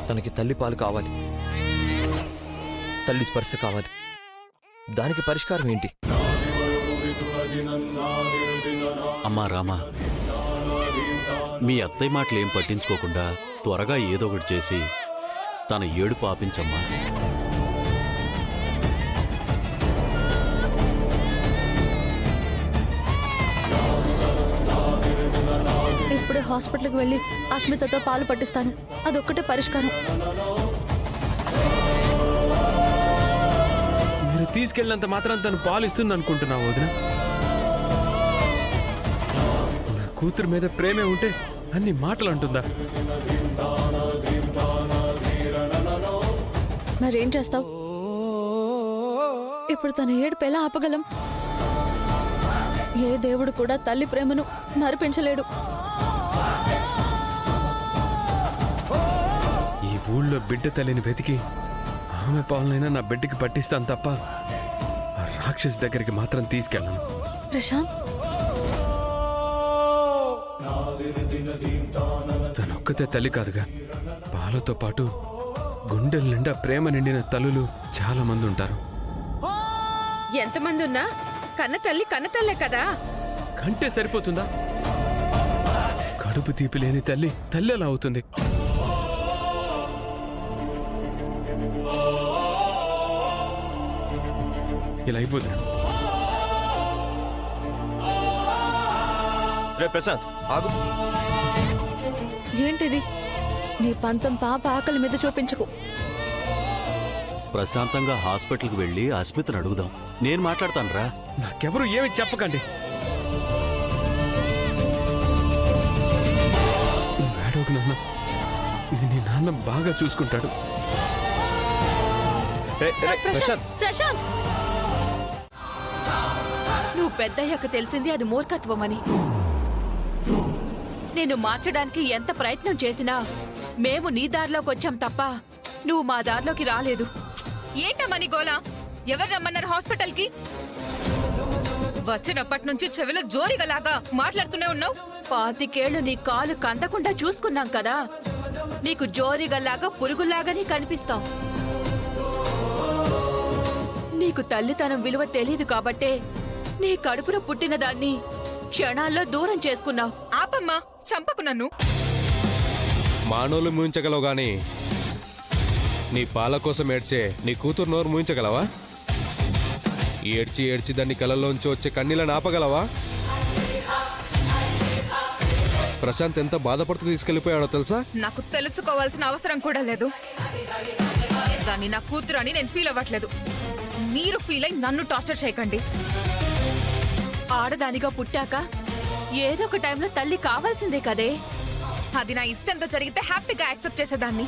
తనకి తల్లి పాలు కావాలి, తల్లి స్పర్శ కావాలి. దానికి పరిష్కారం ఏంటి? అమ్మా రామా, మీ అత్తయ్య మాటలు ఏం పట్టించుకోకుండా త్వరగా ఏదో ఒకటి చేసి తన ఏడుపు ఆపించమ్మా. ఇప్పుడే హాస్పిటల్కి వెళ్ళి అస్మితతో పాలు పట్టిస్తాను. అదొక్కటే పరిష్కారం. మీరు తీసుకెళ్ళినంత మాత్రం తను పాలు ఇస్తుంది అనుకుంటున్నావు వదిన? నా కూతురు మీద ప్రేమే ఉంటే అన్ని మాటలు అంటుందా? మరేం చేస్తావు? ఇప్పుడు తన ఏడుపు ఎలా ఆపగలం? ఏ దేవుడు కూడా తల్లి ప్రేమను మరిపించలేడు. ఈ ఊళ్ళో బిడ్డ తల్లిని వెతికి ఆమె పాలనైనా నా బిడ్డకి పట్టిస్తాను తప్ప ఆ రాక్షసి దగ్గరికి మాత్రం తీసుకెళ్ళను. ప్రశాంత్, తనొక్కతే తల్లి కాదుగా, పాలతో పాటు గుండెల నిండా ప్రేమ నిండిన తల్లులు చాలా మంది ఉంటారు. ఎంతమంది ఉన్నా కన్నతల్లే కదా. కంటే సరిపోతుందా? కడుపు తీపి లేని తల్లి తల్లి ఎలా అవుతుంది? ఇలా అయిపోతుంది. రే ప్రసాద్, ఆగు. ఏంటిది? నీ పంతం పాప ఆకలి మీద చూపించకు. ప్రశాంతంగా హాస్పిటల్కి వెళ్ళి అస్మితను అడుగుదాం. నేను మాట్లాడతాను రా. నాకెవరు ఏమి చెప్పకండి. ఏడవకు నాన్న, నీ నాన్న బాగా చూసుకుంటాడు. ప్రశాంత్, నువ్వు పెద్దయ్యాక తెలిసింది అది మూర్ఖత్వమని. నేను మార్చడానికి ఎంత ప్రయత్నం చేసినా మేము నీ దారిలోకి వచ్చాం తప్ప నువ్వు మా దారిలోకి రాలేదు. ఏంటమ్మని గోలా? ఎవరు రమ్మన్నారు హాస్పిటల్కి? వచ్చినప్పటి నుంచి చెవిలో జోరిగలాగా మాట్లాడుతూనే ఉన్నావు. 25 ఏళ్లు నీ కాలు కందకుండా చూసుకున్నాం కదా. నీకు జోరిగల్లాగా పురుగుల్లాగానే కనిపిస్తావు. నీకు తల్లితనం విలువ తెలీదు కాబట్టే నీ కడుపులో పుట్టిన దాన్ని క్షణాల్లో దూరం చేసుకున్నావు. ఆపమ్మా, చంపకు నన్ను. మానవులు మూయించగలవు గాని నీ పాల కోసం ఏడ్చే నీ కూతురు నోరు మూయించగలవా? ఏడ్చి ఏడ్చి దాన్ని కళ్ళల్లోంచి వచ్చే కన్నీళ్ళని ఆపగలవా? ప్రశాంత్ ఎంత బాధపడుతూ తీసుకెళ్లిపోయాడో తెలుసా? నాకు తెలుసుకోవాల్సిన అవసరం కూడా లేదు. దాన్ని నా కూతురు అని నేను ఫీల్ అవ్వట్లేదు. మీరు ఫీల్ అయి నన్ను టార్చర్ చేయకండి. ఆడదానిగా పుట్టాక ఏదో ఒక టైంలో తల్లి కావాల్సిందే కదే. అది నా ఇష్టంతో జరిగితే హ్యాపీగా యాక్సెప్ట్ చేసేదాన్ని.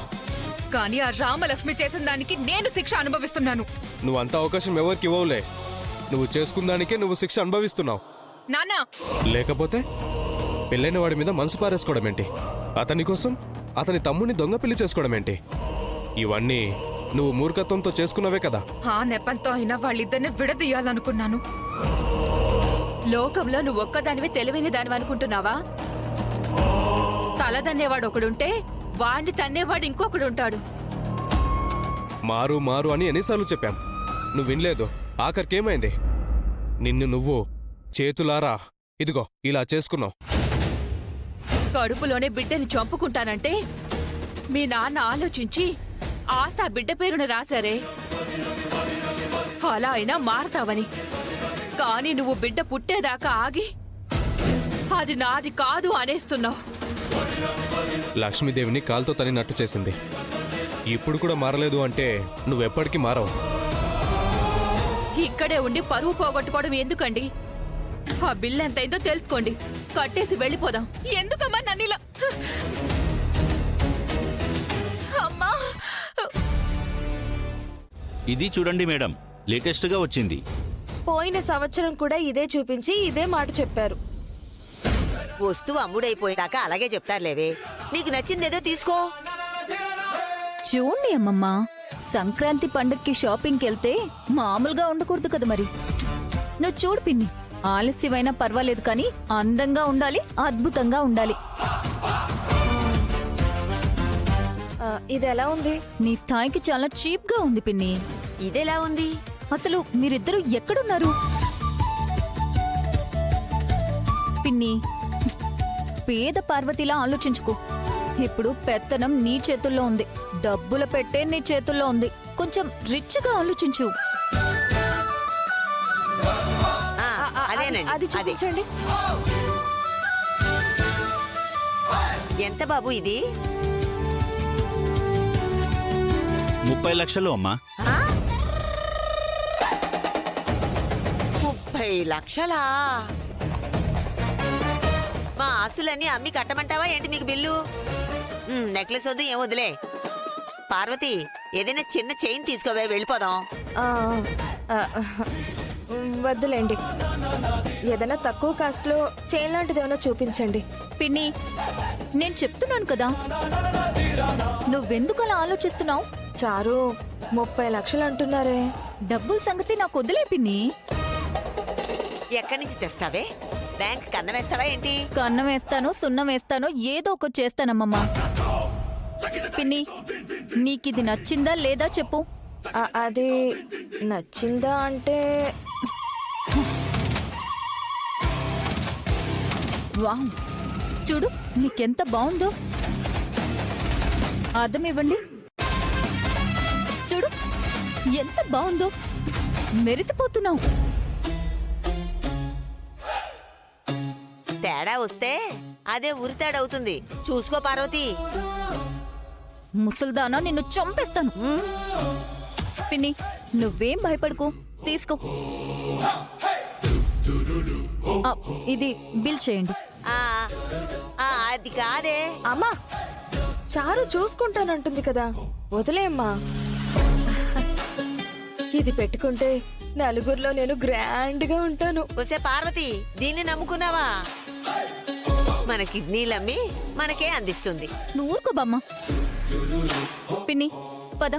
కానీ ఆ రామలక్ష్మి చేసిన దానికి నేను శిక్ష అనుభవిస్తున్నాను. నువ్వు అంత అవకాశం ఎవరికి ఇవ్వవులే. నువ్వు చేసుకున్న దానికే నువ్వు శిక్ష అనుభవిస్తున్నావు. నాన్నా, లేకపోతే పెళ్ళైన వాడి మీద మనసు పారేసుకోవడం ఏంటి? అతని కోసం అతని తమ్ముడిని దొంగ పెళ్లి చేసుకోవడం ఏంటి? ఇవన్నీ నువ్వు మూర్ఖత్వంతో చేసుకున్నవే కదా. ఆ నెపంతో అయినా వాళ్ళిద్దరిని విడదీయాలనుకున్నాను. లోకంలో నువ్వు ఒక్కదానివే తెలివైన దానివి అనుకుంటున్నావా? తలదన్నేవాడు ఒకడుంటే వాణ్ణి తన్నేవాడు ఇంకొకడుంటాడు. మారు మారు అని ఎన్నిసార్లు చెప్పాం, నువ్వు వినలేదు. ఆఖరికేమైంది? నిన్ను నువ్వు చేతులారా ఇదిగో ఇలా చేసుకున్నావు. కడుపులోనే బిడ్డని చంపుకుంటానంటే మీ నాన్న ఆలోచించి ఆస్త బిడ్డ పేరును రాశారే. అలా అయినా మారతావని. కానీ నువ్వు బిడ్డ పుట్టేదాకా ఆగి అది నాది కాదు అనేస్తున్నావు. లక్ష్మీదేవిని కాలుతో తనినట్టు చేసింది. ఇప్పుడు కూడా మారలేదు అంటే నువ్వెప్పటికీ మారవు. ఇక్కడే ఉండి పరువు పోగొట్టుకోవడం ఎందుకండి? ఆ బిల్ ఎంతైందో తెలుసుకోండి, కట్టేసి వెళ్ళిపోదాం. ఎందుకమ్మా నన్నిలా? అమ్మా, ఇది చూడండి మేడం, లేటెస్ట్ గా వచ్చింది. పోయిన సంవత్సరం కూడా ఇదే చూపించి ఇదే మాట చెప్పారు. వస్తువు అమ్ముడైపోయాక అలాగే చెప్తారులేవే. నీకు నచ్చిందేదో తీసుకో. చూడండి అమ్మమ్మ, సంక్రాంతి పండుగకి షాపింగ్కి వెళ్తే మామూలుగా ఉండకూడదు కదా మరి. నువ్వు చూడు పిన్ని, ఆలస్యమైనా పర్వాలేదు కానీ అందంగా ఉండాలి, అద్భుతంగా ఉండాలి. ఇది ఎలా ఉంది? నీ స్థాయికి చాలా చీప్ గా ఉంది పిన్ని. ఇదెలా ఉంది? అసలు మీరిద్దరూ ఎక్కడున్నారు? పిన్ని, పేద పార్వతిలా ఆలోచించుకో. ఇప్పుడు పెత్తనం నీ చేతుల్లో ఉంది, డబ్బుల పెట్టే నీ చేతుల్లో ఉంది. కొంచెం రిచ్ గా ఆలోచించు. అదేనండి, అది అదే. చూపించండి. ఎంత బాబు ఇది? 30 లక్షలు అమ్మా. 30 లక్షలా? మా ఆస్తులన్నీ అమ్మి కట్టమంటావా ఏంటి మీకు బిల్లు? నెక్లెస్ వద్దు, ఏం వద్దులే. పార్వతి, ఏదైనా చిన్న చైన్ తీసుకోవే, వెళ్ళిపోదాం. ఆ, ఆ, వద్దులేండి. ఏదైనా తక్కువ కాస్ట్ లో చైన్ లాంటిది ఏమైనా చూపించండి. పిన్ని, నేను చెప్తున్నాను కదా, నువ్వెందుకు అలా ఆలోచిస్తున్నావు? చారు 30 లక్షలు అంటున్నారే. డబ్బుల సంగతి నాకు వదిలే పిన్ని. ఎక్కడి నుంచి తెస్తావే? బ్యాంక్ కన్న వేస్తావా ఏంటి? కన్నం వేస్తాను, సున్నం వేస్తాను, ఏదో ఒకటి చేస్తానమ్మమ్మా. పిన్ని, నీకిది నచ్చిందా లేదా చెప్పు. అది నచ్చిందా అంటే వావ్, చూడు నీకెంత బాగుందో. అద్దం ఇవ్వండి, చూడు ఎంత బాగుందో, మెరిసిపోతున్నావు. తేడా వస్తే అదే ఉరితాడవుతుంది, చూసుకో పార్వతి. ముసల్దానా, నిన్ను చంపేస్తాను. పిన్ని, నువ్వేం భయపడకు, తీసుకో. ఆ, ఇది బిల్ చేయండి. ఆ, ఆ, అది కాదే. అమ్మా, చారు చూసుకుంటానంటుంది కదా, వదిలేమ్మా. ఇది పెట్టుకుంటే నలుగురిలో నేను గ్రాండ్ గా ఉంటాను. వస్తే పార్వతి, దీన్ని నమ్ముకున్నావా? మన కిడ్నీలమ్మి మనకే అందిస్తుంది. నువ్వు ఊరుకో బామ్మ. పిన్ని, పద.